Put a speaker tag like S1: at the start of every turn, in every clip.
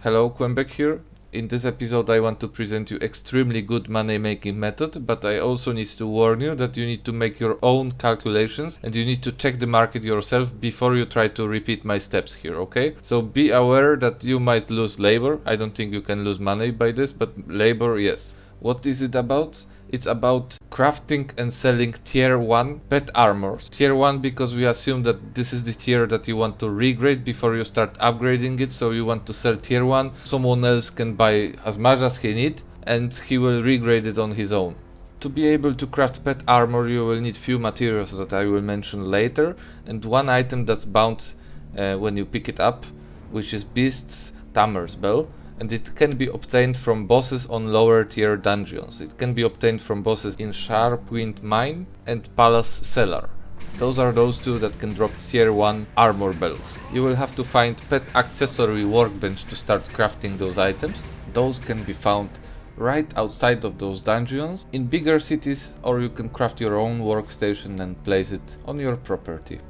S1: Hello, Qembek here. In this episode I want to present you extremely good money making method, but I also need to warn you that you need to make your own calculations and you need to check the market yourself before you try to repeat my steps here, okay? So be aware that you might lose labor. I don't think you can lose money by this, but labor, yes. What is it about? It's about crafting and selling tier 1 pet armors. Tier 1 because we assume that this is the tier that you want to regrade before you start upgrading it, so you want to sell tier 1. Someone else can buy as much as he needs and he will regrade it on his own. To be able to craft pet armor you will need few materials that I will mention later, and one item that's bound when you pick it up, which is Beast's Tamer's Bell. And it can be obtained from bosses on lower tier dungeons. It can be obtained from bosses in Sharpwind Mine and Palace Cellar. Those are those two that can drop tier 1 armor bells. You will have to find pet accessory workbench to start crafting those items. Those can be found right outside of those dungeons in bigger cities, or you can craft your own workstation and place it on your property.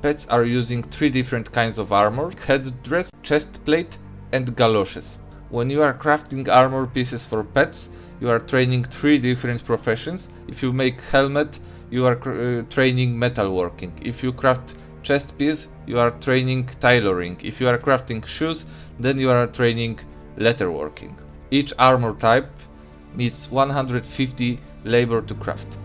S1: Pets are using 3 different kinds of armor: headdress, chest plate and galoshes. When you are crafting armor pieces for pets, you are training 3 different professions. If you make helmet, you are training metalworking. If you craft chest piece, you are training tailoring. If you are crafting shoes, then you are training leatherworking. Each armor type needs 150 labor to craft.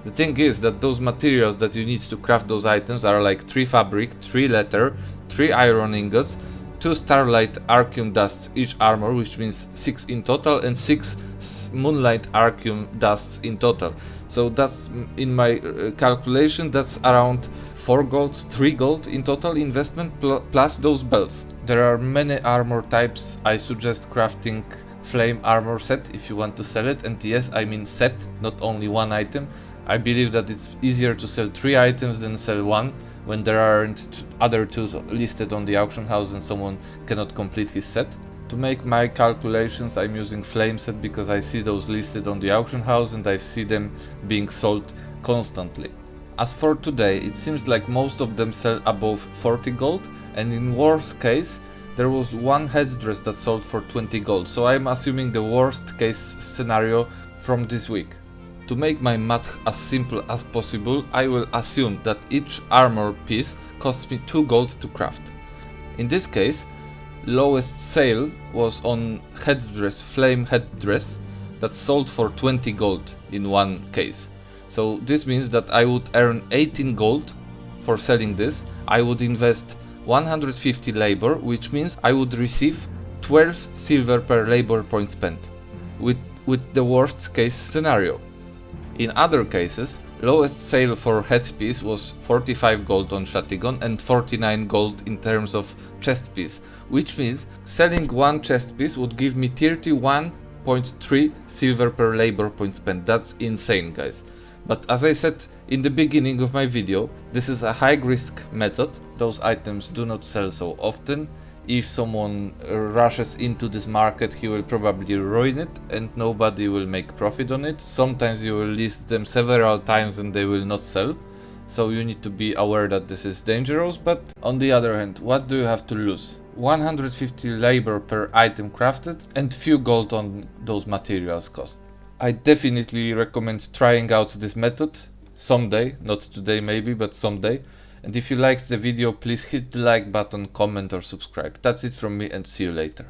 S1: The thing is that those materials that you need to craft those items are like 3 fabric, 3 leather, 3 iron ingots, 2 starlight arcum dusts each armor, which means 6 in total, and 6 moonlight arcum dusts in total. So that's, in my calculation, that's around 4 gold, 3 gold in total investment plus those bells. There are many armor types. I suggest crafting flame armor set if you want to sell it, and yes, I mean set, not only one item. I believe that it's easier to sell 3 items than sell 1 when there aren't other 2 listed on the auction house and someone cannot complete his set. To make my calculations I'm using flame set because I see those listed on the auction house and I see them being sold constantly. As for today, it seems like most of them sell above 40 gold, and in worst case there was one headdress that sold for 20 gold, so I'm assuming the worst case scenario from this week. To make my math as simple as possible, I will assume that each armor piece costs me 2 gold to craft. In this case, lowest sale was on headdress, flame headdress, that sold for 20 gold in one case. So this means that I would earn 18 gold for selling this. I would invest 150 labor, which means I would receive 12 silver per labor point spent, with the worst case scenario. In other cases, lowest sale for headpiece was 45 gold on Shotgun and 49 gold in terms of chest piece, which means selling one chest piece would give me 31.3 silver per labor point spent. That's insane, guys. But as I said in the beginning of my video, this is a high risk method. Those items do not sell so often. If someone rushes into this market, he will probably ruin it and nobody will make profit on it. Sometimes you will list them several times and they will not sell. So you need to be aware that this is dangerous, but on the other hand, what do you have to lose? 150 labor per item crafted and few gold on those materials cost. I definitely recommend trying out this method someday, not today maybe, but someday. And if you liked the video, please hit the like button, comment or subscribe. That's it from me and see you later.